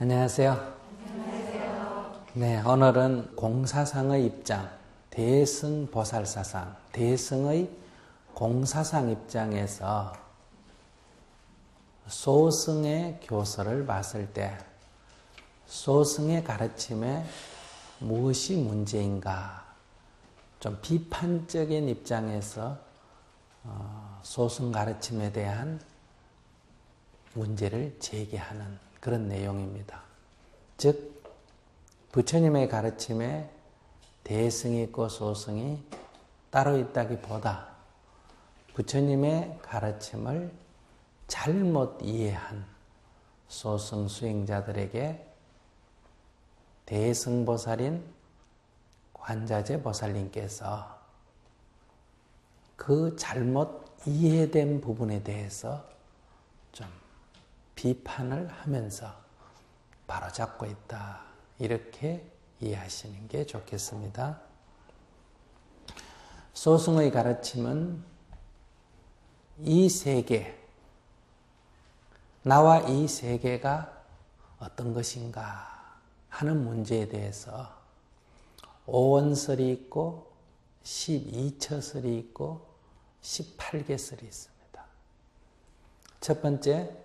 안녕하세요. 네, 오늘은 공사상의 입장, 대승보살사상, 대승의 공사상 입장에서 소승의 교설을 봤을 때 소승의 가르침에 무엇이 문제인가, 좀 비판적인 입장에서 소승 가르침에 대한 문제를 제기하는 그런 내용입니다. 즉 부처님의 가르침에 대승이 있고 소승이 따로 있다기보다 부처님의 가르침을 잘못 이해한 소승 수행자들에게 대승보살인 관자재 보살님께서 그 잘못 이해된 부분에 대해서 좀 비판을 하면서 바로잡고 있다, 이렇게 이해하시는 게 좋겠습니다. 소승의 가르침은 이 세계, 나와 이 세계가 어떤 것인가 하는 문제에 대해서 5원설이 있고 12처설이 있고 18개설이 있습니다. 첫 번째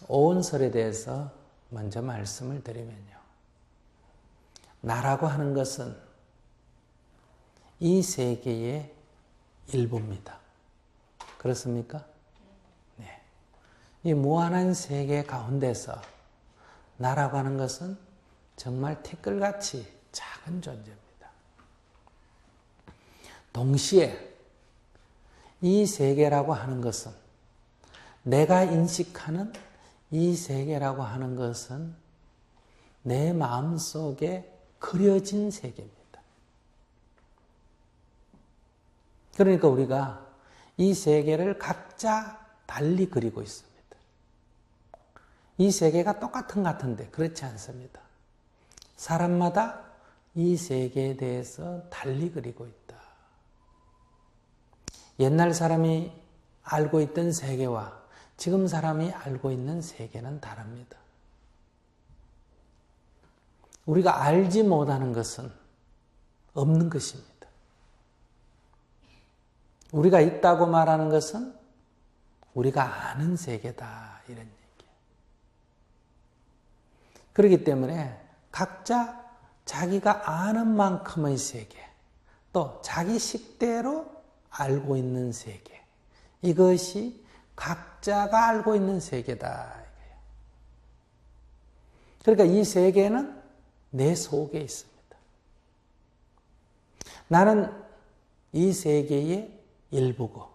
5원설에 대해서 먼저 말씀을 드리면요, 나라고 하는 것은 이 세계의 일부입니다. 그렇습니까? 네. 이 무한한 세계 가운데서 나라고 하는 것은 정말 티끌같이 작은 존재입니다. 동시에 이 세계라고 하는 것은, 내가 인식하는 이 세계라고 하는 것은 내 마음속에 그려진 세계입니다. 그러니까 우리가 이 세계를 각자 달리 그리고 있습니다. 이 세계가 똑같은 것 같은데 그렇지 않습니다. 사람마다 이 세계에 대해서 달리 그리고 있다. 옛날 사람이 알고 있던 세계와 지금 사람이 알고 있는 세계는 다릅니다. 우리가 알지 못하는 것은 없는 것입니다. 우리가 있다고 말하는 것은 우리가 아는 세계다, 이런 얘기예요. 그렇기 때문에 각자 자기가 아는 만큼의 세계, 또 자기 식대로 알고 있는 세계, 이것이 각자가 알고 있는 세계다. 그러니까 이 세계는 내 속에 있습니다. 나는 이 세계의 일부고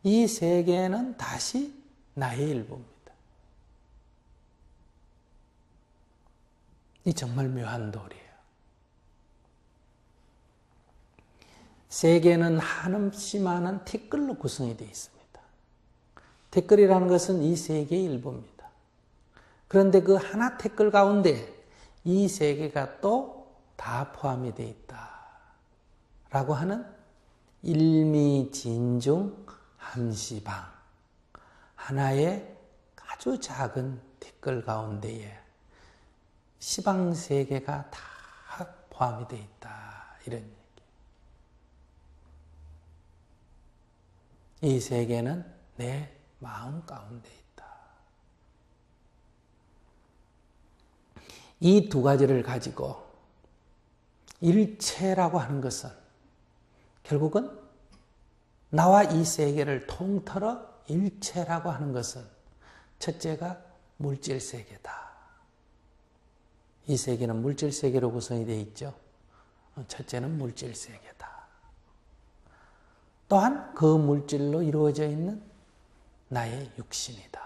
이 세계는 다시 나의 일부입니다. 이 정말 묘한 도리예요. 세계는 한없이 많은 티끌로 구성이 되어 있습니다. 티끌이라는 것은 이 세계의 일부입니다. 그런데 그 하나 티끌 가운데 이 세계가 또 다 포함이 되어 있다 라고 하는 일미진중 함시방, 하나의 아주 작은 티끌 가운데에 시방세계가 다 포함이 되어 있다, 이런 얘기. 이 세계는 내 마음 가운데 있다. 이 두 가지를 가지고 일체라고 하는 것은 결국은 나와 이 세계를 통틀어 일체라고 하는 것은 첫째가 물질세계다. 이 세계는 물질세계로 구성이 되어 있죠. 첫째는 물질세계다. 또한 그 물질로 이루어져 있는 나의 육신이다.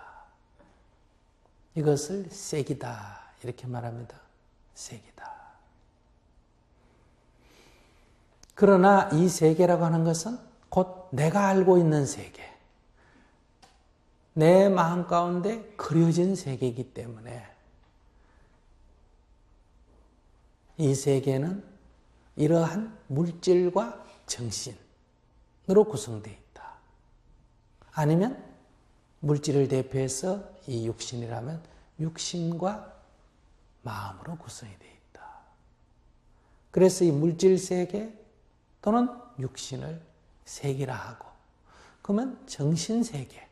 이것을 색이다, 이렇게 말합니다. 색이다. 그러나 이 세계라고 하는 것은 곧 내가 알고 있는 세계, 내 마음 가운데 그려진 세계이기 때문에 이 세계는 이러한 물질과 정신으로 구성되어 있다. 아니면 물질을 대표해서 이 육신이라면 육신과 마음으로 구성이 되어 있다. 그래서 이 물질 세계 또는 육신을 세계라 하고, 그러면 정신 세계,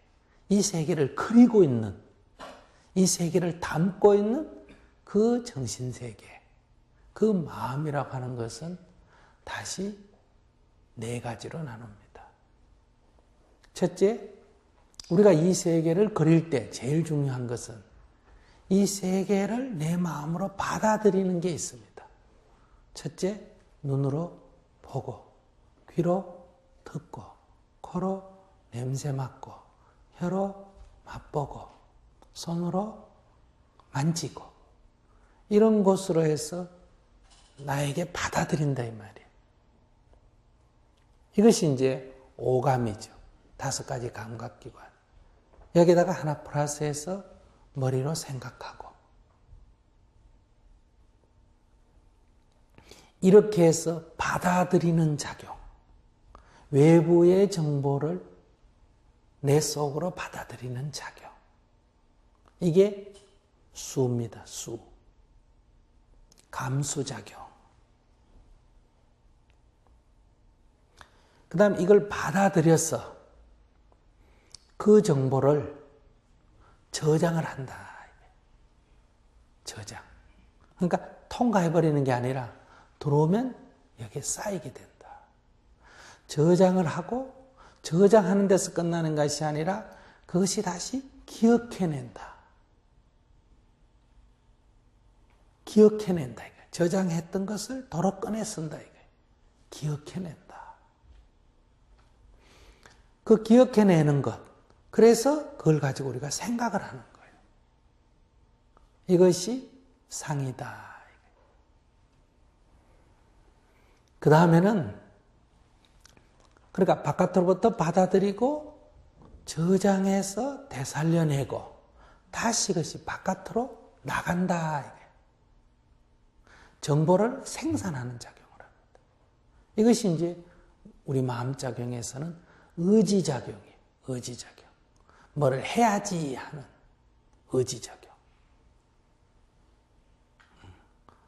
이 세계를 그리고 있는, 이 세계를 담고 있는 그 정신 세계, 그 마음이라고 하는 것은 다시 네 가지로 나눕니다. 첫째, 우리가 이 세계를 그릴 때 제일 중요한 것은 이 세계를 내 마음으로 받아들이는 게 있습니다. 첫째, 눈으로 보고, 귀로 듣고, 코로 냄새 맡고, 혀로 맛보고, 손으로 만지고, 이런 것으로 해서 나에게 받아들인다 이 말이에요. 이것이 이제 오감이죠. 5가지 감각기관. 여기다가 하나 플러스해서 머리로 생각하고, 이렇게 해서 받아들이는 작용, 외부의 정보를 내 속으로 받아들이는 작용, 이게 수입니다. 수. 감수작용. 그 다음 이걸 받아들여서 그 정보를 저장을 한다. 저장. 그러니까 통과해버리는 게 아니라 들어오면 여기에 쌓이게 된다. 저장을 하고 저장하는 데서 끝나는 것이 아니라 그것이 다시 기억해낸다. 기억해낸다. 저장했던 것을 도로 꺼내 쓴다. 기억해낸다. 그 기억해내는 것, 그래서 그걸 가지고 우리가 생각을 하는 거예요. 이것이 상이다. 그 다음에는 그러니까 바깥으로부터 받아들이고 저장해서 되살려내고 다시 그것이 바깥으로 나간다. 정보를 생산하는 작용을 합니다. 이것이 이제 우리 마음작용에서는 의지작용이에요. 의지작용. 뭐를 해야지 하는 의지작용.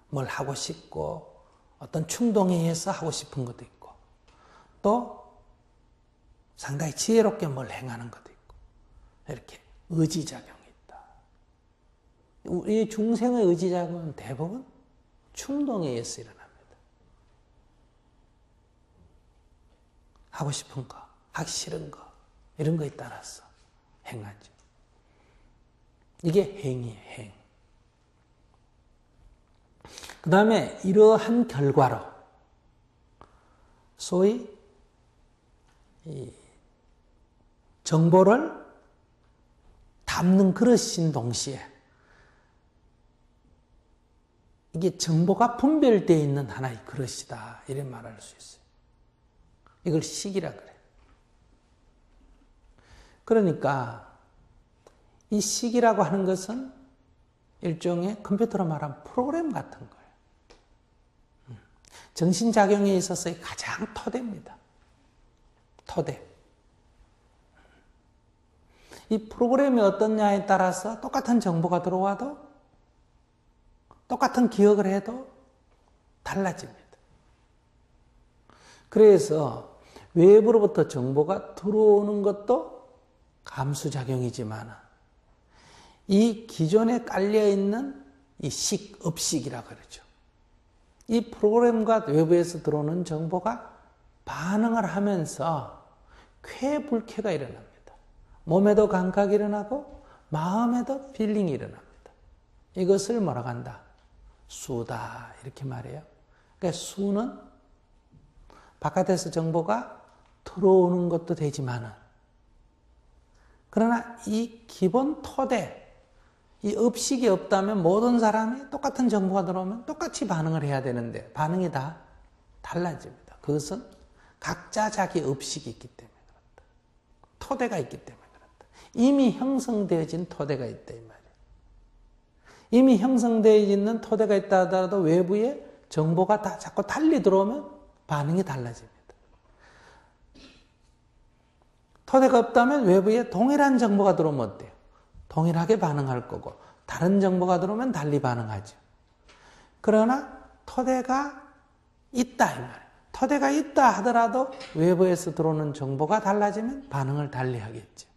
뭘 하고 싶고 어떤 충동에 의해서 하고 싶은 것도 있고 또 상당히 지혜롭게 뭘 행하는 것도 있고 이렇게 의지작용이 있다. 우리 중생의 의지작용은 대부분 충동에 의해서 일어납니다. 하고 싶은 거, 하기 싫은 거 이런 거에 따라서 행하죠. 이게 행이에요. 행. 그 다음에 이러한 결과로 소위 이 정보를 담는 그릇인 동시에 이게 정보가 분별되어 있는 하나의 그릇이다. 이렇게 말할 수 있어요. 이걸 식이라 그래요. 그러니까 이 식이라고 하는 것은 일종의 컴퓨터로 말하면 프로그램 같은 거예요. 정신작용에 있어서의 가장 토대입니다. 토대. 이 프로그램이 어떻냐에 따라서 똑같은 정보가 들어와도 똑같은 기억을 해도 달라집니다. 그래서 외부로부터 정보가 들어오는 것도 감수작용이지만 이 기존에 깔려있는 이 업식이라고 그러죠. 이 프로그램과 외부에서 들어오는 정보가 반응을 하면서 쾌불쾌가 일어납니다. 몸에도 감각이 일어나고 마음에도 필링이 일어납니다. 이것을 뭐라고 한다? 수다 이렇게 말해요. 그러니까 수는 바깥에서 정보가 들어오는 것도 되지만은 그러나 이 기본 토대 이 업식이 없다면 모든 사람이 똑같은 정보가 들어오면 똑같이 반응을 해야 되는데 반응이 다 달라집니다. 그것은 각자 자기 업식이 있기 때문에 그렇다. 토대가 있기 때문에 그렇다. 이미 형성되어진 토대가 있다 이 말이에요. 이미 형성되어 있는 토대가 있다 하더라도 외부에 정보가 다 자꾸 달리 들어오면 반응이 달라집니다. 토대가 없다면 외부에 동일한 정보가 들어오면 어때요? 동일하게 반응할 거고 다른 정보가 들어오면 달리 반응하죠. 그러나 토대가 있다 이 말이에요. 토대가 있다 하더라도 외부에서 들어오는 정보가 달라지면 반응을 달리 하겠죠.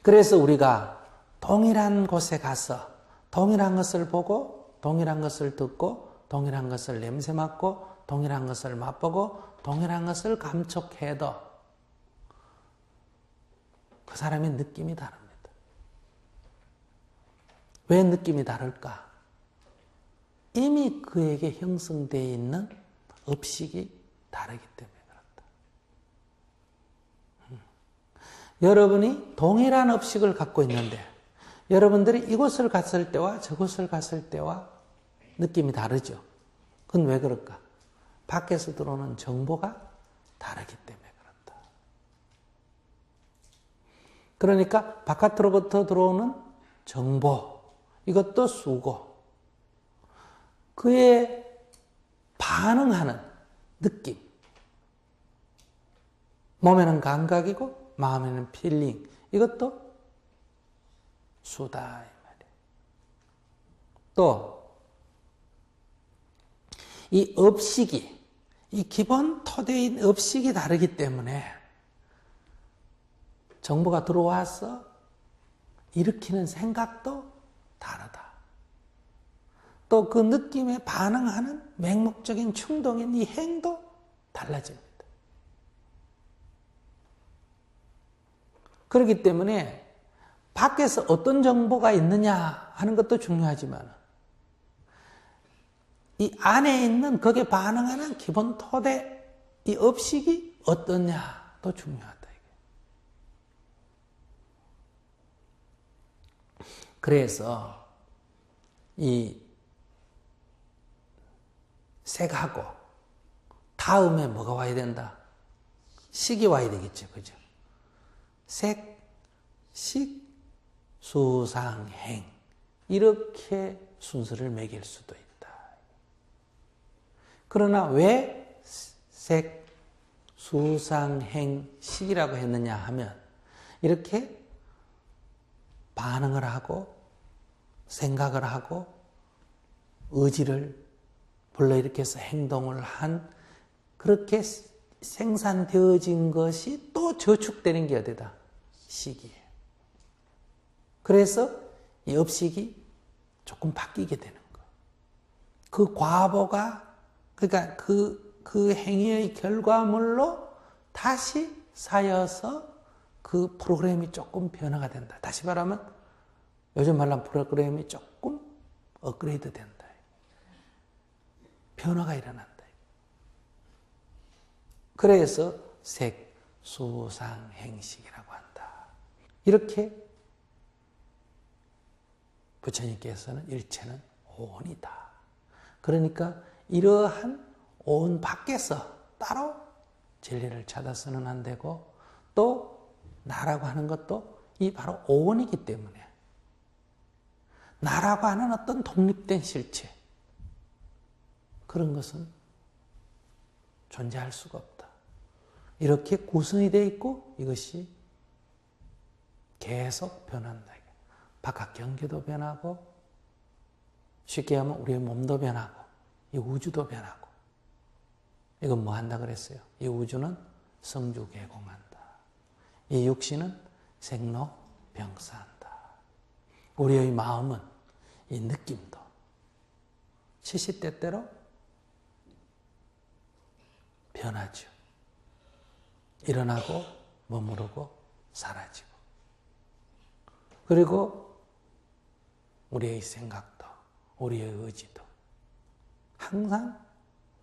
그래서 우리가 동일한 곳에 가서 동일한 것을 보고 동일한 것을 듣고 동일한 것을 냄새 맡고 동일한 것을 맛보고 동일한 것을 감촉해도 그 사람의 느낌이 다릅니다. 왜 느낌이 다를까? 이미 그에게 형성되어 있는 업식이 다르기 때문에 그렇다. 여러분이 동일한 업식을 갖고 있는데 여러분들이 이곳을 갔을 때와 저곳을 갔을 때와 느낌이 다르죠. 그건 왜 그럴까? 밖에서 들어오는 정보가 다르기 때문에 그렇다. 그러니까 바깥으로부터 들어오는 정보, 이것도 수고, 그에 반응하는 느낌, 몸에는 감각이고 마음에는 필링, 이것도 수다 이 말이에요. 또 이 업식이, 이 기본 토대인 업식이 다르기 때문에 정보가 들어와서 일으키는 생각도 다르다. 또 그 느낌에 반응하는 맹목적인 충동인 이 행도 달라집니다. 그렇기 때문에 밖에서 어떤 정보가 있느냐 하는 것도 중요하지만 이 안에 있는 거기에 반응하는 기본 토대, 이 업식이 어떠냐도 중요하다. 그래서 이 색하고 다음에 뭐가 와야 된다? 식이 와야 되겠죠. 그죠? 색, 식, 수상, 행. 이렇게 순서를 매길 수도 있다. 그러나 왜 색, 수상, 행, 식이라고 했느냐 하면 이렇게 반응을 하고 생각을 하고 의지를 불러일으켜서 행동을 한 그렇게 생산되어진 것이 또 저축되는 게 어디다? 식이에요. 그래서 이 업식이 조금 바뀌게 되는 거. 그 과보가 그러니까 그 행위의 결과물로 다시 쌓여서 그 프로그램이 조금 변화가 된다. 다시 말하면 요즘 말하는 프로그램이 조금 업그레이드 된다. 변화가 일어난다. 그래서 색, 수상, 행식이라고 한다. 이렇게 부처님께서는 일체는 오온이다. 그러니까 이러한 오온 밖에서 따로 진리를 찾아서는 안 되고 또 나라고 하는 것도 이 바로 오온이기 때문에 나라고 하는 어떤 독립된 실체 그런 것은 존재할 수가 없다. 이렇게 구성이 되어 있고 이것이 계속 변한다. 바깥 경계도 변하고 쉽게 하면 우리의 몸도 변하고 이 우주도 변하고 이건 뭐 한다 그랬어요? 이 우주는 성주개공한다. 이 육신은 생로병사한다. 우리의 마음은 이 느낌도 시시때때로 변하죠. 일어나고 머무르고 사라지고 그리고 우리의 생각도 우리의 의지도 항상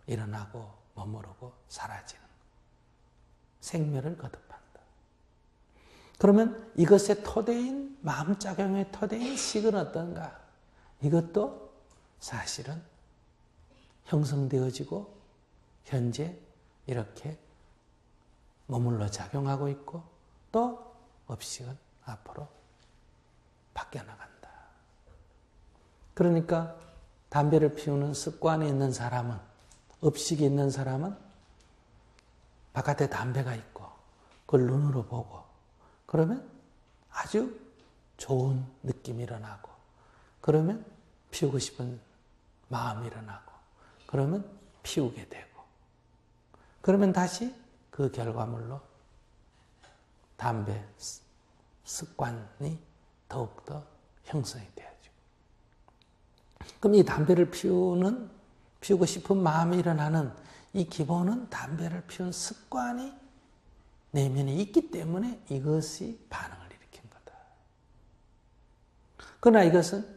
일어나고 머무르고 사라지는 생멸을 거듭한다. 그러면 이것의 토대인 마음작용의 토대인 식은 어떤가? 이것도 사실은 형성되어지고 현재 이렇게 머물러 작용하고 있고 또 업식은 앞으로 바뀌어 나간다. 그러니까 담배를 피우는 습관이 있는 사람은 업식이 있는 사람은 바깥에 담배가 있고 그걸 눈으로 보고 그러면 아주 좋은 느낌이 일어나고 그러면 피우고 싶은 마음이 일어나고, 그러면 피우게 되고, 그러면 다시 그 결과물로 담배 습관이 더욱더 형성이 되어지고. 그럼 이 담배를 피우고 싶은 마음이 일어나는 이 기본은 담배를 피운 습관이 내면에 있기 때문에 이것이 반응을 일으킨 거다. 그러나 이것은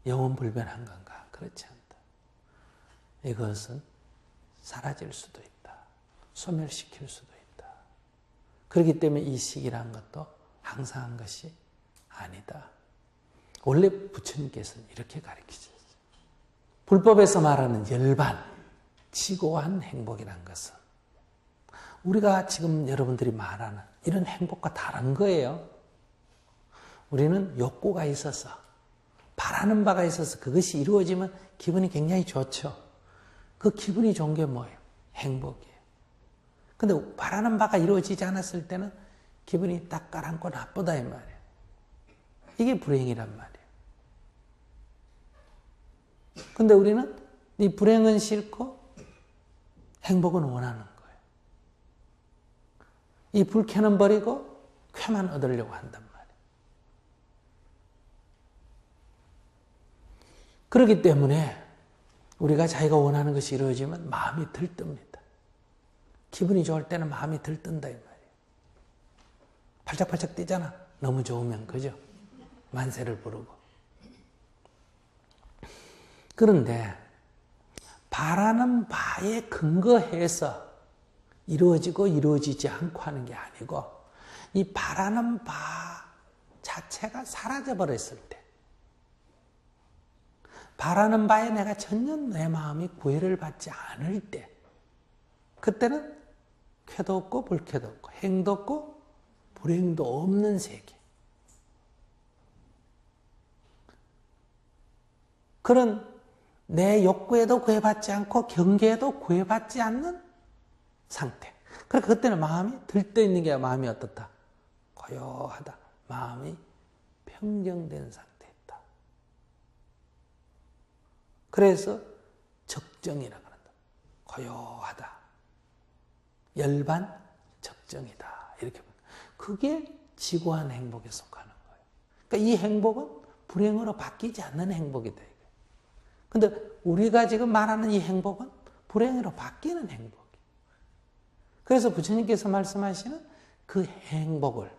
영원불변한 건가? 그렇지 않다. 이것은 사라질 수도 있다. 소멸시킬 수도 있다. 그렇기 때문에 이 식이라는 것도 항상한 것이 아니다. 원래 부처님께서는 이렇게 가르치셨어요. 불법에서 말하는 열반, 지고한 행복이라는 것은 우리가 지금 여러분들이 말하는 이런 행복과 다른 거예요. 우리는 욕구가 있어서, 바라는 바가 있어서 그것이 이루어지면 기분이 굉장히 좋죠. 그 기분이 좋은 게 뭐예요? 행복이에요. 근데 바라는 바가 이루어지지 않았을 때는 기분이 딱 가라앉고 나쁘다 이 말이에요. 이게 불행이란 말이에요. 근데 우리는 이 불행은 싫고 행복은 원하는 거예요. 이 불쾌는 버리고 쾌만 얻으려고 한단 말이에요. 그렇기 때문에 우리가 자기가 원하는 것이 이루어지면 마음이 들뜹니다. 기분이 좋을 때는 마음이 들뜬다 이 말이에요. 팔짝팔짝 뛰잖아. 너무 좋으면, 그죠? 만세를 부르고. 그런데 바라는 바에 근거해서 이루어지고 이루어지지 않고 하는 게 아니고, 이 바라는 바 자체가 사라져버렸을 때, 바라는 바에 내가 전혀 내 마음이 구애를 받지 않을 때, 그때는 쾌도 없고 불쾌도 없고 행도 없고 불행도 없는 세계. 그런 내 욕구에도 구애받지 않고 경계에도 구애받지 않는 상태. 그러니까 그때는 마음이 들떠있는 게 마음이 어떻다? 고요하다. 마음이 평정된 상태였다. 그래서 적정이라고 한다. 고요하다. 열반 적정이다. 이렇게. 그게 지고한 행복에 속하는 거예요. 그러니까 이 행복은 불행으로 바뀌지 않는 행복이다. 근데 우리가 지금 말하는 이 행복은 불행으로 바뀌는 행복이에요. 그래서 부처님께서 말씀하시는 그 행복을,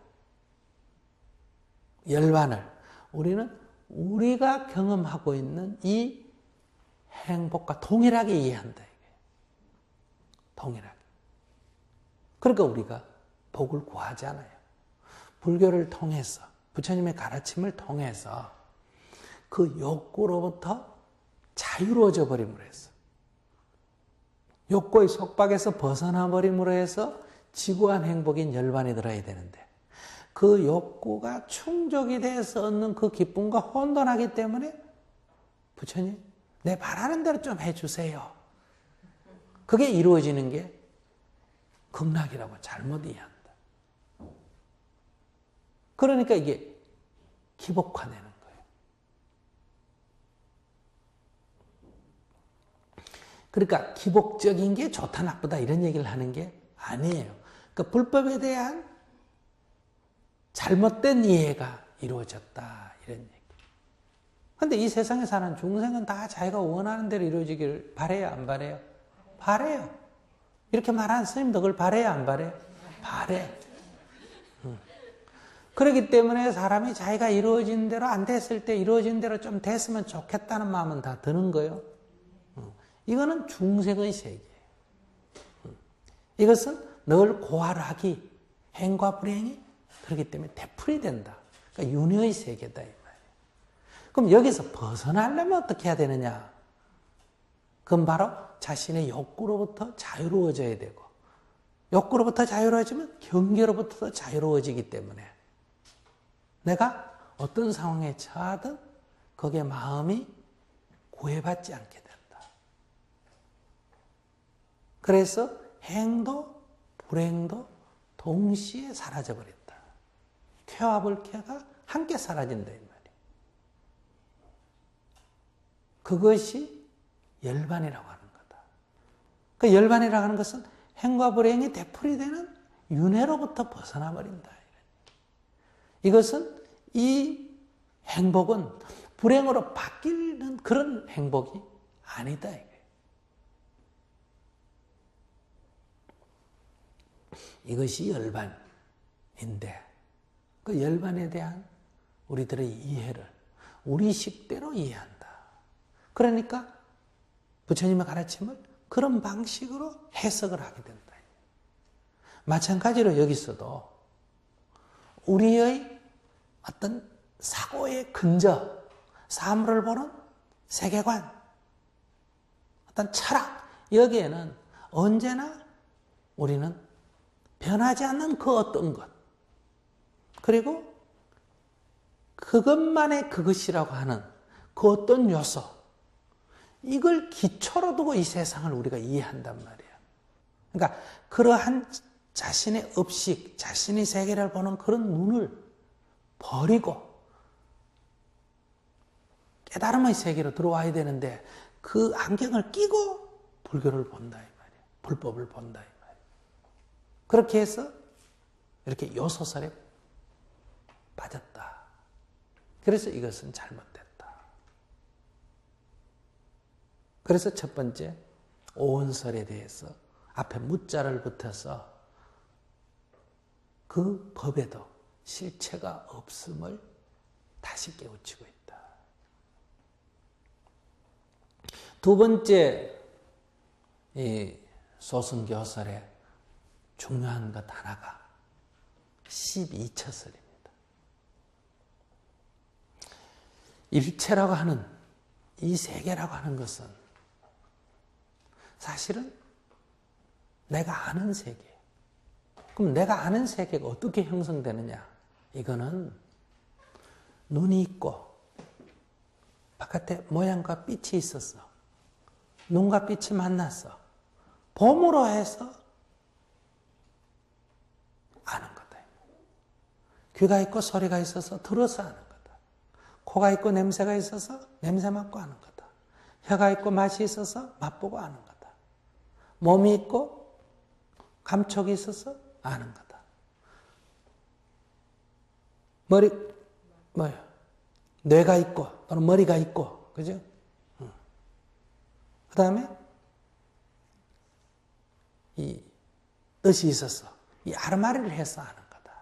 열반을 우리는 우리가 경험하고 있는 이 행복과 동일하게 이해한다. 동일하게. 그러니까 우리가 복을 구하잖아요. 불교를 통해서, 부처님의 가르침을 통해서 그 욕구로부터 자유로워져 버림으로 해서, 욕구의 속박에서 벗어나 버림으로 해서 지구한 행복인 열반이 들어야 되는데, 그 욕구가 충족이 돼서 얻는 그 기쁨과 혼돈하기 때문에 부처님, 내 바라는 대로 좀 해주세요. 그게 이루어지는 게 극락이라고 잘못 이해한다. 그러니까 이게 기복화되는 거예요. 그러니까 기복적인 게 좋다 나쁘다 이런 얘기를 하는 게 아니에요. 그러니까 불법에 대한 잘못된 이해가 이루어졌다 이런 얘기. 근데 이 세상에 사는 중생은 다 자기가 원하는 대로 이루어지기를 바래요, 안 바래요? 바래요. 이렇게 말하는 스님도 그걸 바래요, 안 바래요? 바래. 그렇기 때문에 사람이 자기가 이루어진 대로 안 됐을 때 이루어진 대로 좀 됐으면 좋겠다는 마음은 다 드는 거예요. 이거는 중생의 세계예요. 이것은 늘 고활하기, 행과 불행이 그렇기 때문에 되풀이 된다. 그러니까 윤회의 세계다 이 말이에요. 그럼 여기서 벗어나려면 어떻게 해야 되느냐? 그건 바로 자신의 욕구로부터 자유로워져야 되고, 욕구로부터 자유로워지면 경계로부터 자유로워지기 때문에 내가 어떤 상황에 처하든 거기에 마음이 구애받지 않게 된다. 그래서 행도 불행도 동시에 사라져버린다. 쾌와 불쾌가 함께 사라진다 이 말이에요. 그것이 열반이라고 하는 거다. 그 열반이라고 하는 것은 행과 불행이 되풀이되는 윤회로부터 벗어나 버린다. 이것은 이 행복은 불행으로 바뀌는 그런 행복이 아니다. 이것이 열반인데 그 열반에 대한 우리들의 이해를 우리 식대로 이해한다. 그러니까 부처님의 가르침을 그런 방식으로 해석을 하게 된다. 마찬가지로 여기서도 우리의 어떤 사고의 근저, 사물을 보는 세계관, 어떤 철학, 여기에는 언제나 우리는 변하지 않는 그 어떤 것, 그리고 그것만의 그것이라고 하는 그 어떤 요소, 이걸 기초로 두고 이 세상을 우리가 이해한단 말이에요. 그러니까 그러한 자신의 업식, 자신의 세계를 보는 그런 눈을 버리고 깨달음의 세계로 들어와야 되는데 그 안경을 끼고 불교를 본다 이 말이에요. 불법을 본다 이 말이에요. 그렇게 해서 이렇게 요소설에 빠졌다. 그래서 이것은 잘못됐다. 그래서 첫 번째 오은설에 대해서 앞에 무자를 붙여서 그 법에도 실체가 없음을 다시 깨우치고 있다. 두 번째 이 소승교설의 중요한 것 하나가 12처설입니다. 일체라고 하는 이 세계라고 하는 것은 사실은 내가 아는 세계. 그럼 내가 아는 세계가 어떻게 형성되느냐? 이거는 눈이 있고 바깥에 모양과 빛이 있었어. 눈과 빛이 만났어. 봄으로 해서 아는 거다. 귀가 있고 소리가 있어서 들어서 아는 거다. 코가 있고 냄새가 있어서 냄새 맡고 아는 거다. 혀가 있고 맛이 있어서 맛보고 아는 거다. 몸이 있고 감촉이 있어서 아는 거다. 뇌가 있고 또는 머리가 있고, 그죠? 그 다음에 이 뜻이 있어서 이 아르마리를 해서 아는 거다.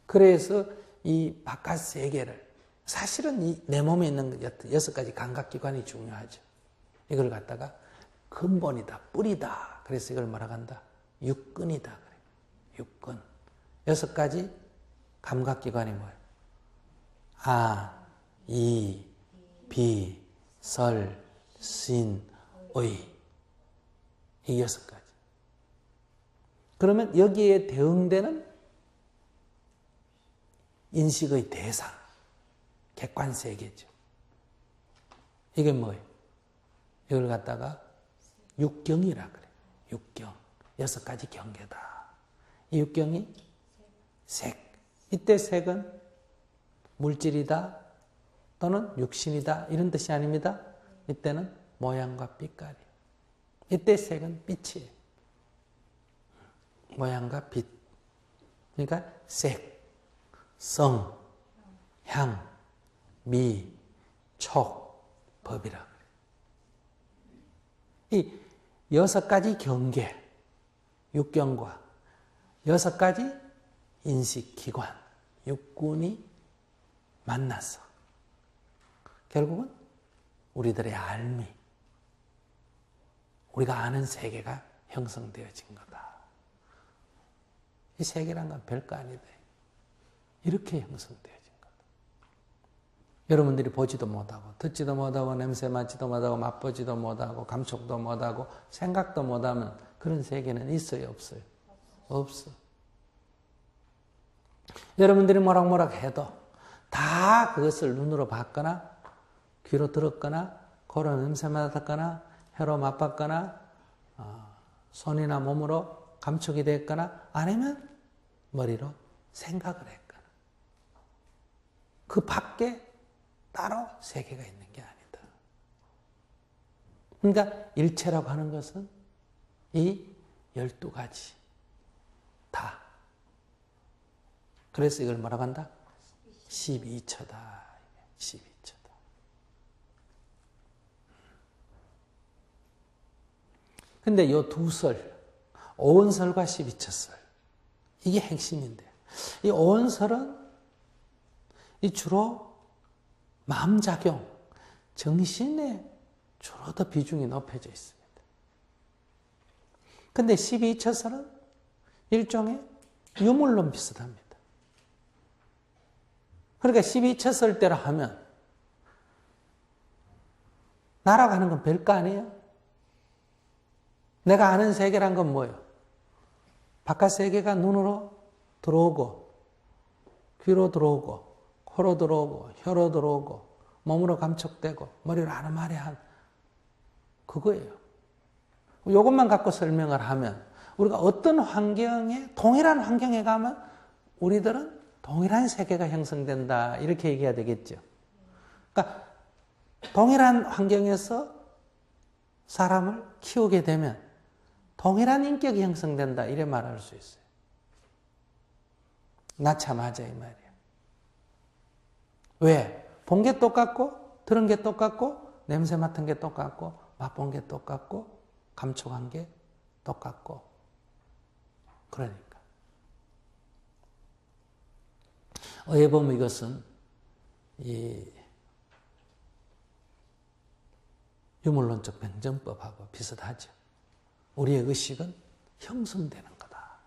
그래서 이 바깥 세계를 사실은 이 내 몸에 있는 6가지 감각기관이 중요하죠. 이걸 갖다가 근본이다, 뿌리다. 그래서 이걸 뭐라고 한다? 육근이다. 그래. 육근. 6가지 감각기관이 뭐예요? 아, 이, 비, 설, 신, 의. 이 6가지. 그러면 여기에 대응되는 인식의 대상, 객관세계죠. 이게 뭐예요? 이걸 갖다가 육경이라 그래요. 육경. 6가지 경계다. 이 육경이 색. 이때 색은 물질이다 또는 육신이다 이런 뜻이 아닙니다. 이때는 모양과 빛깔이. 이때 색은 빛이에요. 모양과 빛. 그러니까 색, 성, 향, 미, 촉, 법이라 그래요. 이 6가지 경계, 육경과 6가지 인식기관, 육군이 만나서 결국은 우리들의 알미, 우리가 아는 세계가 형성되어진 거다. 이 세계란 건 별거 아니다. 이렇게 형성되어진 거다. 여러분들이 보지도 못하고 듣지도 못하고 냄새 맡지도 못하고 맛보지도 못하고 감촉도 못하고 생각도 못하면 그런 세계는 있어요? 없어요? 없어. 여러분들이 뭐락뭐락 해도 다 그것을 눈으로 봤거나 귀로 들었거나 코로 냄새 맡았거나 혀로 맛봤거나 손이나 몸으로 감촉이 됐거나 아니면 머리로 생각을 했거나 그 밖에 따로 세계가 있는 게 아니다. 그러니까 일체라고 하는 것은 이 12가지 다. 그래서 이걸 뭐라고 한다? 12처다. 12처다. 근데 이 두 설, 오은설과 12처설, 이게 핵심인데, 이 오은설은 이 주로 마음작용, 정신에 주로 더 비중이 높여져 있습니다. 근데 12처설은 일종의 유물론 비슷합니다. 그러니까 12처설 대로 하면 날아가는 건 별거 아니에요. 내가 아는 세계란 건 뭐예요? 바깥 세계가 눈으로 들어오고, 귀로 들어오고, 코로 들어오고, 혀로 들어오고, 몸으로 감촉되고, 머리로 아르마리한 그거예요. 이것만 갖고 설명을 하면 우리가 어떤 환경에, 동일한 환경에 가면 우리들은 동일한 세계가 형성된다. 이렇게 얘기해야 되겠죠. 그러니까 동일한 환경에서 사람을 키우게 되면 동일한 인격이 형성된다. 이래 말할 수 있어요. 낳자마자 이 말이에요. 왜? 본 게 똑같고, 들은 게 똑같고, 냄새 맡은 게 똑같고, 맛본 게 똑같고, 감촉한 게 똑같고. 그러니까. 어떻게 보면 이것은 이 유물론적 병정법하고 비슷하죠. 우리의 의식은 형성되는 거다.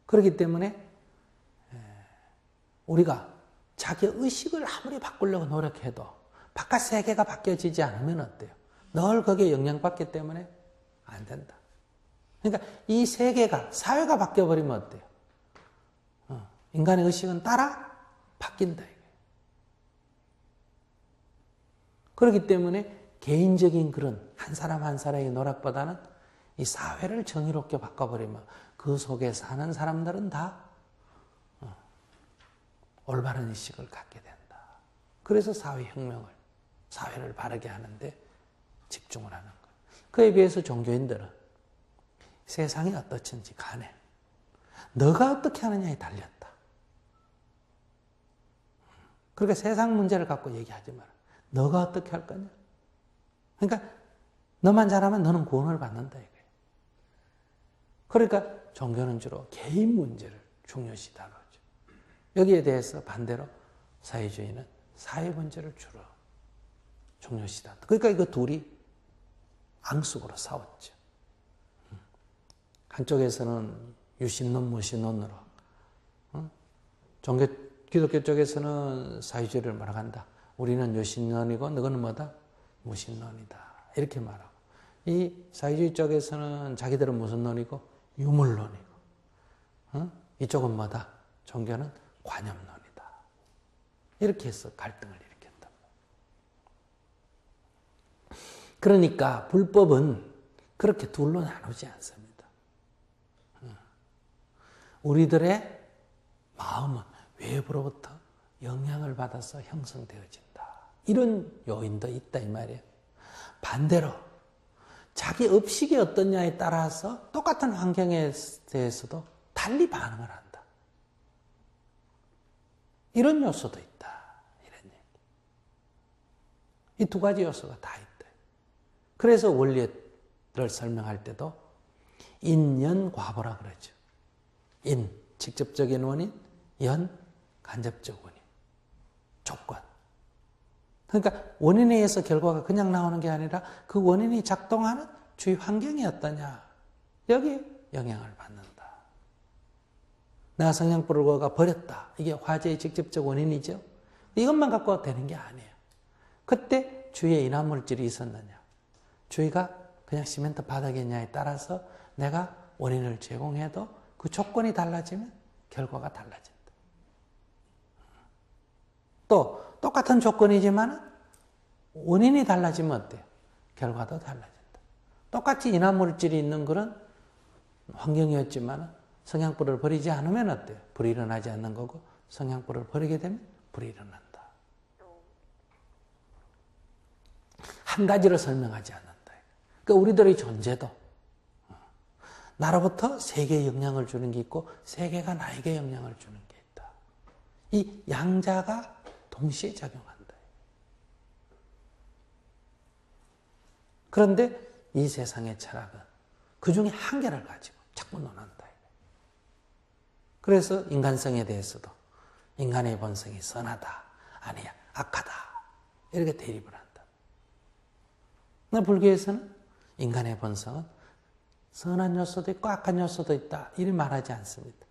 그렇기 때문에 우리가 자기 의식을 아무리 바꾸려고 노력해도 바깥 세계가 바뀌어지지 않으면 어때요? 늘 거기에 영향받기 때문에 안 된다. 그러니까 이 세계가, 사회가 바뀌어버리면 어때요? 인간의 의식은 따라 바뀐다. 그렇기 때문에 개인적인 그런 한 사람 한 사람의 노력보다는 이 사회를 정의롭게 바꿔버리면 그 속에 사는 사람들은 다 올바른 의식을 갖게 된다. 그래서 사회혁명을, 사회를 바르게 하는데 집중을 하는 거예요. 그에 비해서 종교인들은 세상이 어떻든지 간에 너가 어떻게 하느냐에 달렸다. 그러니까 세상 문제를 갖고 얘기하지 마라. 너가 어떻게 할 거냐? 그러니까 너만 잘하면 너는 구원을 받는다 이거예요. 그러니까 종교는 주로 개인 문제를 중요시 다루죠. 여기에 대해서 반대로 사회주의는 사회 문제를 주로 중요시 다룬다. 그러니까 이거 둘이 앙숙으로 싸웠죠. 한쪽에서는 유신론, 무신론으로, 기독교 쪽에서는 사회주의를 뭐라고 한다. 우리는 유신론이고 너는 뭐다? 무신론이다. 이렇게 말하고, 이 사회주의 쪽에서는 자기들은 무슨 논이고 유물론이고, 이쪽은 뭐다? 종교는 관념론이다. 이렇게 해서 갈등을 일으켰다. 그러니까 불법은 그렇게 둘로 나누지 않습니다. 우리들의 마음은 외부로부터 영향을 받아서 형성되어진다. 이런 요인도 있다 이 말이에요. 반대로 자기 의식이 어떠냐에 따라서 똑같은 환경에 대해서도 달리 반응을 한다. 이런 요소도 있다. 이런 얘기. 이 두 가지 요소가 다 있다. 그래서 원리를 설명할 때도 인연과보라 그러죠. 인, 직접적인 원인, 연, 간접적 원인, 조건. 그러니까 원인에 의해서 결과가 그냥 나오는 게 아니라 그 원인이 작동하는 주위 환경이 어떠냐. 여기에 영향을 받는다. 내가 성냥불을 그어가 버렸다. 이게 화재의 직접적 원인이죠. 이것만 갖고 되는 게 아니에요. 그때 주위에 인화물질이 있었느냐. 주위가 그냥 시멘트 바닥이냐에 따라서 내가 원인을 제공해도 그 조건이 달라지면 결과가 달라진다. 또 똑같은 조건이지만 원인이 달라지면 어때요? 결과도 달라진다. 똑같이 인화물질이 있는 그런 환경이었지만 성냥불을 버리지 않으면 어때요? 불이 일어나지 않는 거고 성냥불을 버리게 되면 불이 일어난다. 한 가지로 설명하지 않는다. 그러니까 우리들의 존재도 나로부터 세계에 영향을 주는 게 있고 세계가 나에게 영향을 주는 게 있다. 이 양자가 동시에 작용한다. 그런데 이 세상의 철학은 그 중에 한계를 가지고 자꾸 논한다. 그래서 인간성에 대해서도 인간의 본성이 선하다, 아니야, 악하다 이렇게 대립을 한다. 그러나 불교에서는 인간의 본성은 선한 요소도 있고 악한 요소도 있다 이렇게 말하지 않습니다.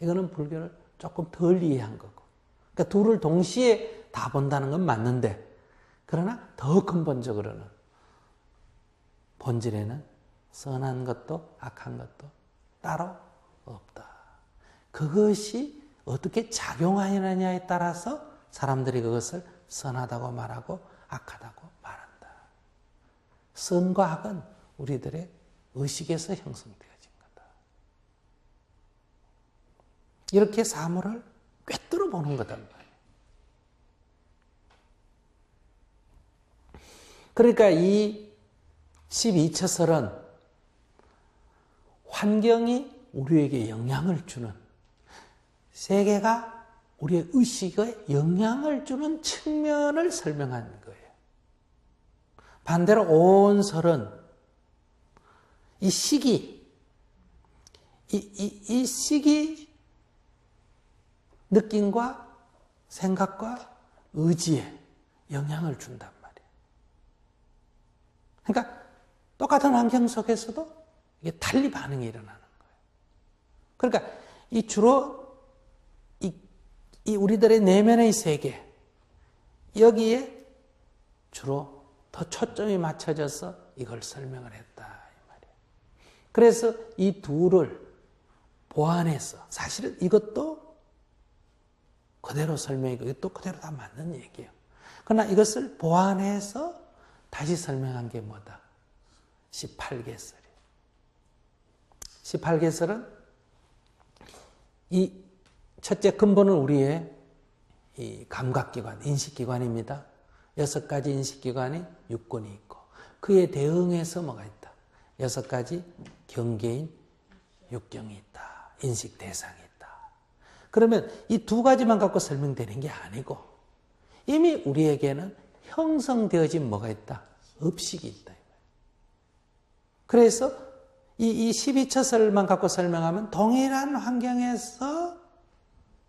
이거는 불교를 조금 덜 이해한 거고, 그러니까 둘을 동시에 다 본다는 건 맞는데, 그러나 더 근본적으로는 본질에는 선한 것도 악한 것도 따로 없다. 그것이 어떻게 작용하느냐에 따라서 사람들이 그것을 선하다고 말하고 악하다고 말한다. 선과 악은 우리들의 의식에서 형성되어진 거다. 이렇게 사물을 꿰뚫어 보는 거단 말이에요. 그러니까 이 12처설은 환경이 우리에게 영향을 주는, 세계가 우리의 의식에 영향을 주는 측면을 설명하는 거예요. 반대로 온 설은 이 시기, 이 시기 느낌과 생각과 의지에 영향을 준단 말이에요. 그러니까 똑같은 환경 속에서도 이게 달리 반응이 일어나는 거예요. 그러니까 이 주로 이 우리들의 내면의 세계, 여기에 주로 더 초점이 맞춰져서 이걸 설명을 했다 이 말이에요. 그래서 이 둘을 보완해서, 사실은 이것도 그대로 설명이고 이것도 그대로 다 맞는 얘기예요. 그러나 이것을 보완해서 다시 설명한 게 뭐다? 18개설이에요. 18개설은 이 첫째 근본은 우리의 이 감각기관, 인식기관입니다. 6가지 인식기관이 육군이 있고 그에 대응해서 뭐가 있다? 6가지 경계인 육경이 있다. 인식 대상이 있다. 그러면 이 2가지만 갖고 설명되는 게 아니고 이미 우리에게는 형성되어진 뭐가 있다? 업식이 있다. 그래서 이 12처설만 갖고 설명하면 동일한 환경에서,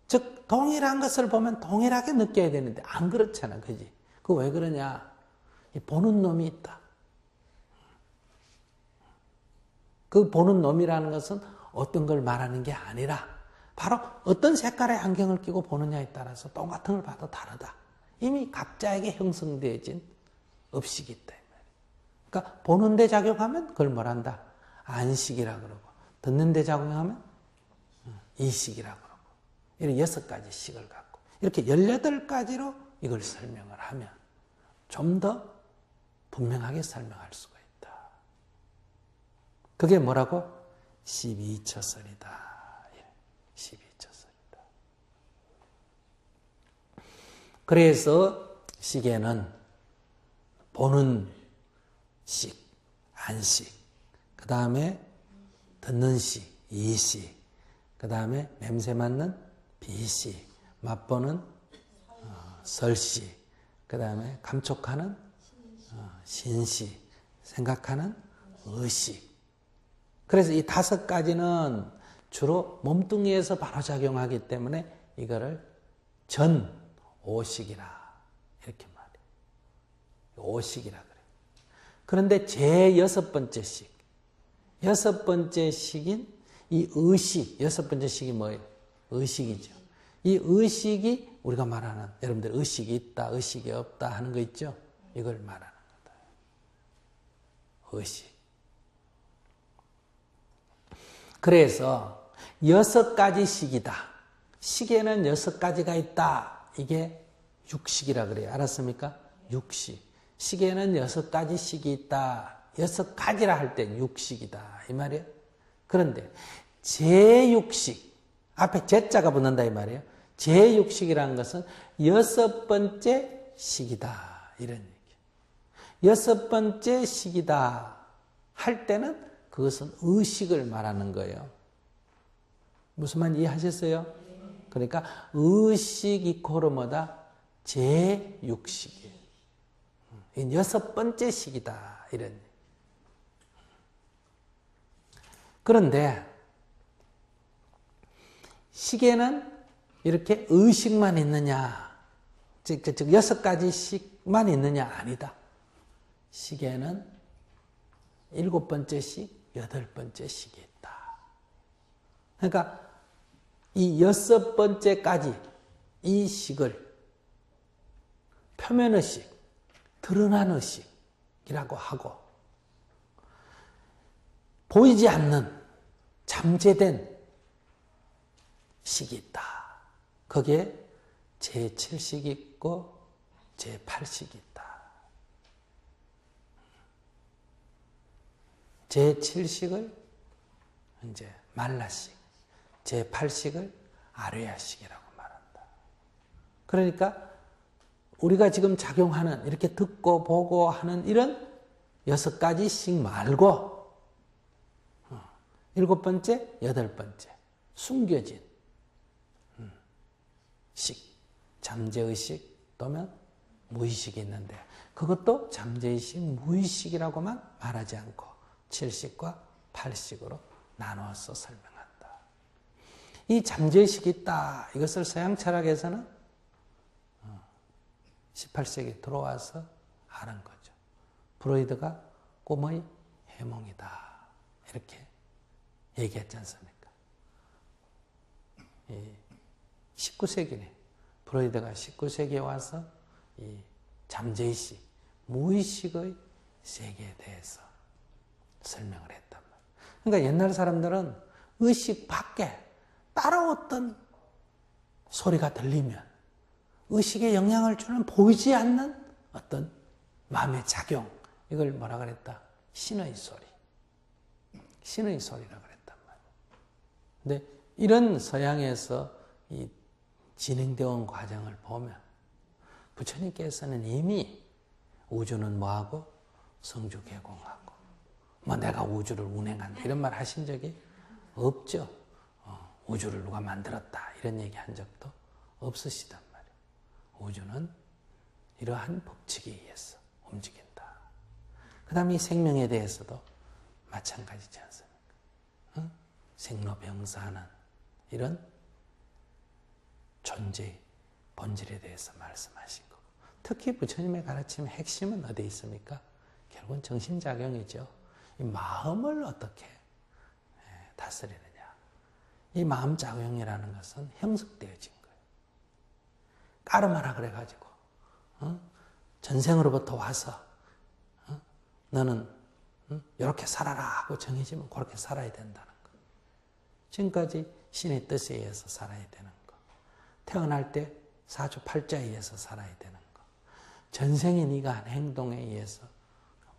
즉 동일한 것을 보면 동일하게 느껴야 되는데 안 그렇잖아. 그지? 그거 왜 그러냐? 보는 놈이 있다. 그 보는 놈이라는 것은 어떤 걸 말하는 게 아니라 바로 어떤 색깔의 안경을 끼고 보느냐에 따라서 똑같은 걸 봐도 다르다. 이미 각자에게 형성되어진 업식이 있다. 그러니까 보는 데 작용하면 그걸 뭐란다? 안식이라 그러고, 듣는 데 작용하면 이식이라 그러고, 이렇게 6가지 식을 갖고 이렇게 18가지로 이걸 설명을 하면 좀 더 분명하게 설명할 수가 있다. 그게 뭐라고? 12처설이다. 12처설이다. 그래서 식에는 보는 식, 안식, 그 다음에 듣는 식, 이식, 그 다음에 냄새 맡는 비식, 맛보는 설식, 그 다음에 감촉하는 신식, 생각하는 의식. 그래서 이 5가지는 주로 몸뚱이에서 바로 작용하기 때문에 이거를 전오식이라 이렇게 말해요. 오식이라 그래요. 그런데 제6번째 식, 6번째 식인 이 의식, 6번째 식이 뭐예요? 의식이죠. 이 의식이 우리가 말하는, 여러분들 의식이 있다, 의식이 없다 하는 거 있죠? 이걸 말하는 거다. 의식. 그래서 6가지 식이다. 식에는 6가지가 있다. 이게 육식이라 그래요. 알았습니까? 육식. 식에는 6가지 식이 있다. 6가지라 할 땐 육식이다. 이 말이에요. 그런데 제6식, 앞에 제자가 붙는다 이 말이에요. 제6식이라는 것은 6번째 식이다. 이런 얘기예요. 여섯 번째 식이다 할 때는 그것은 의식을 말하는 거예요. 무슨 말 이해하셨어요? 그러니까 의식 이코르 뭐다? 제6식이에요. 여섯 번째 식이다. 이런. 그런데 식에는 이렇게 의식만 있느냐? 즉 여섯 가지 식만 있느냐? 아니다. 식에는 일곱 번째 식, 여덟 번째 식이 있다. 그러니까 이 여섯 번째까지 이 식을 표면의식, 드러난 의식이라고 하고 보이지 않는 잠재된 식이 있다. 거기에 제7식이 있고 제8식이 있다. 제7식을 이제 말라식, 제8식을 아뢰야식이라고 말한다. 그러니까 우리가 지금 작용하는 이렇게 듣고 보고 하는 이런 여섯 가지 식 말고 일곱 번째, 여덟 번째 숨겨진 식, 잠재의식 또는 무의식이 있는데 그것도 잠재의식, 무의식이라고만 말하지 않고 7식과 8식으로 나누어서 설명한다. 이 잠재의식이 있다. 이것을 서양 철학에서는 18세기 들어와서 아는 거죠. 프로이드가 꿈의 해몽이다. 이렇게 얘기했지 않습니까? 19세기네. 프로이드가 19세기에 와서 이 잠재의식, 무의식의 세계에 대해서 설명을 했단 말이에요. 그러니까 옛날 사람들은 의식 밖에 따로 어떤 소리가 들리면 의식에 영향을 주는 보이지 않는 어떤 마음의 작용, 이걸 뭐라 그랬다? 신의 소리. 신의 소리라 그랬단 말이에요. 근데 이런 서양에서 이 진행되어 온 과정을 보면 부처님께서는 이미 우주는 뭐하고? 성주 개공하고 뭐 내가 우주를 운행한다 이런 말 하신 적이 없죠. 우주를 누가 만들었다 이런 얘기 한 적도 없으시단 말이에요. 우주는 이러한 법칙에 의해서 움직인다. 그 다음에 이 생명에 대해서도 마찬가지지 않습니까? 생로병사하는 이런 존재의 본질에 대해서 말씀하신 거고, 특히 부처님의 가르침의 핵심은 어디에 있습니까? 결국은 정신작용이죠. 이 마음을 어떻게 다스리느냐. 이 마음작용이라는 것은 형성되어진 거예요. 까르마라 그래가지고 전생으로부터 와서 너는 이렇게 살아라 하고 정해지면 그렇게 살아야 된다는 거. 지금까지 신의 뜻에 의해서 살아야 되는 거. 태어날 때 사주팔자에 의해서 살아야 되는 거. 전생에 네가 한 행동에 의해서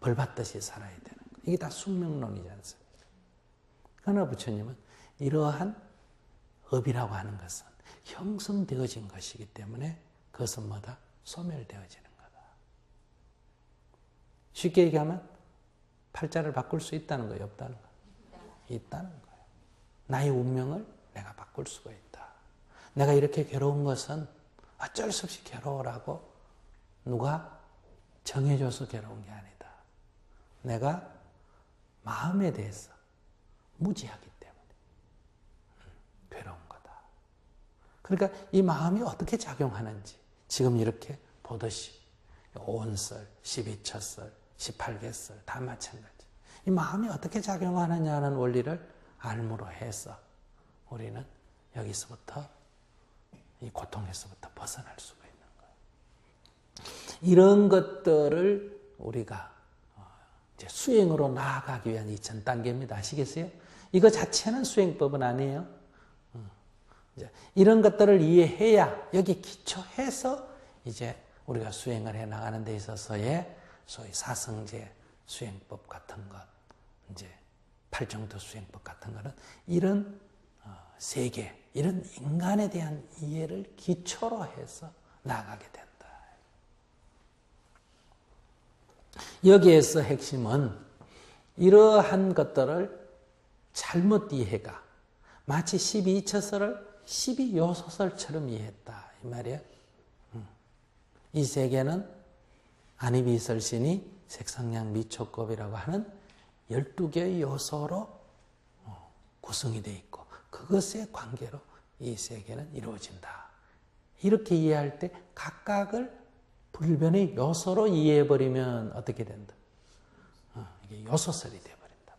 벌받듯이 살아야 되는 거. 이게 다 숙명론이지 않습니까? 그러나 부처님은 이러한 업이라고 하는 것은 형성되어진 것이기 때문에 그것은 뭐다? 소멸되어지는 거다. 쉽게 얘기하면 팔자를 바꿀 수 있다는 거예요? 없다는 거예요? 있다는 거예요. 나의 운명을 내가 바꿀 수가 있다. 내가 이렇게 괴로운 것은 어쩔 수 없이 괴로워라고 누가 정해줘서 괴로운 게 아니다. 내가 마음에 대해서 무지하기 때문에 괴로운 거다. 그러니까 이 마음이 어떻게 작용하는지 지금 이렇게 보듯이 오온설, 12처설, 18개설 다 마찬가지. 이 마음이 어떻게 작용하느냐는 원리를 알므로 해서 우리는 여기서부터 이 고통에서부터 벗어날 수가 있는 거예요. 이런 것들을 우리가 이제 수행으로 나아가기 위한 2000단계입니다. 아시겠어요? 이거 자체는 수행법은 아니에요. 이제 이런 것들을 이해해야 여기 기초해서 이제 우리가 수행을 해 나가는 데 있어서의 소위 사성제 수행법 같은 것, 이제 팔정도 수행법 같은 것은 이런 세계, 이런 인간에 대한 이해를 기초로 해서 나아가게 된다. 여기에서 핵심은 이러한 것들을 잘못 이해가 마치 12처서를 12요소설처럼 이해했다 이 말이야. 이 세계는 아니비설신이 색상량 미촉급이라고 하는 12개의 요소로 구성이 되어 있고 그것의 관계로 이 세계는 이루어진다. 이렇게 이해할 때 각각을 불변의 요소로 이해해버리면 어떻게 된다? 이게 요소설이 되어버린다.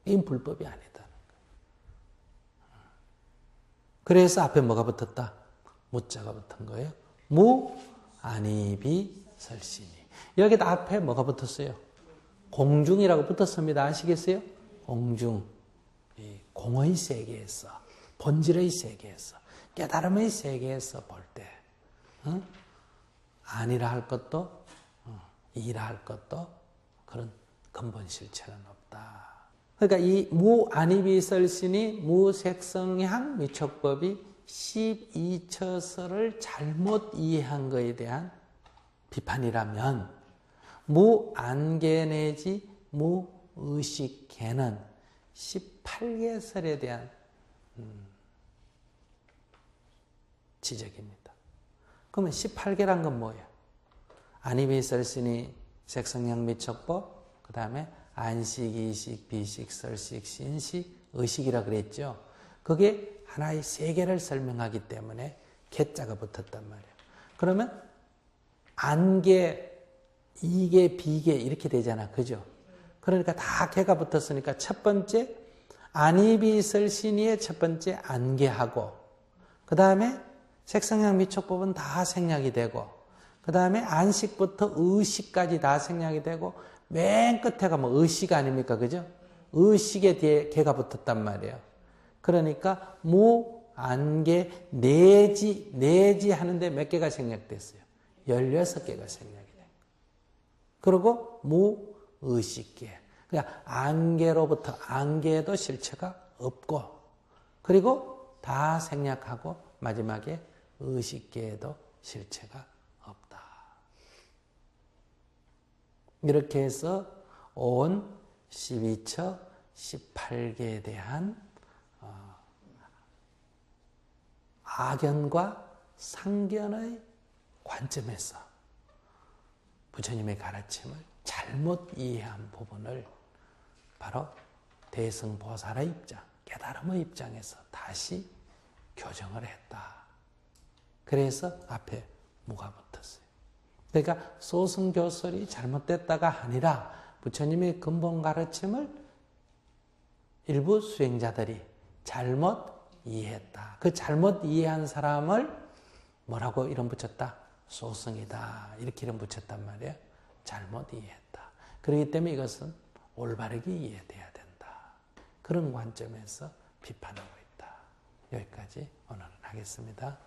이건 불법이 아니다. 그래서 앞에 뭐가 붙었다? 무자가 붙은 거예요. 무, 아니비, 설신이. 여기다 앞에 뭐가 붙었어요? 공중이라고 붙었습니다. 아시겠어요? 공중. 공의 세계에서, 본질의 세계에서, 깨달음의 세계에서 볼 때, 아니라 할 것도, 이라 할 것도 그런 근본 실체는 없다. 그러니까 이 무아니비설신이 무색성향 미촉법이 12처서를 잘못 이해한 것에 대한 비판이라면 무안개 내지 무의식계는 18개설에 대한 지적입니다. 그러면 18개란 건 뭐예요? 아니비설신이 색성향 미촉법, 그 다음에 안식, 이식, 비식, 설식, 신식, 의식이라 그랬죠. 그게 하나의 세계를 설명하기 때문에 개자가 붙었단 말이에요. 그러면 안개, 이계, 비계 이렇게 되잖아. 그죠? 그러니까 다 개가 붙었으니까 첫 번째 아니비설신이의 첫 번째 안개하고 그 다음에 색성향 미촉법은 다 생략이 되고 그 다음에 안식부터 의식까지 다 생략이 되고 맨 끝에가 뭐 의식 아닙니까? 그죠? 의식에 뒤에 개가 붙었단 말이에요. 그러니까 무, 안개, 내지 하는데 몇 개가 생략됐어요? 16개가 생략이 돼요. 그리고 무, 의식계. 그러니까 안개로부터 안개에도 실체가 없고 그리고 다 생략하고 마지막에 의식계에도 실체가 없다. 이렇게 해서 온 12처 18개에 대한 악연과 상견의 관점에서 부처님의 가르침을 잘못 이해한 부분을 바로 대승보살의 입장, 깨달음의 입장에서 다시 교정을 했다. 그래서 앞에 무가 붙었어요. 그러니까 소승교설이 잘못됐다가 아니라 부처님의 근본 가르침을 일부 수행자들이 잘못 이해했다. 그 잘못 이해한 사람을 뭐라고 이름 붙였다? 소승이다. 이렇게 이름 붙였단 말이에요. 잘못 이해했다. 그렇기 때문에 이것은 올바르게 이해돼야 된다. 그런 관점에서 비판하고 있다. 여기까지 오늘은 하겠습니다.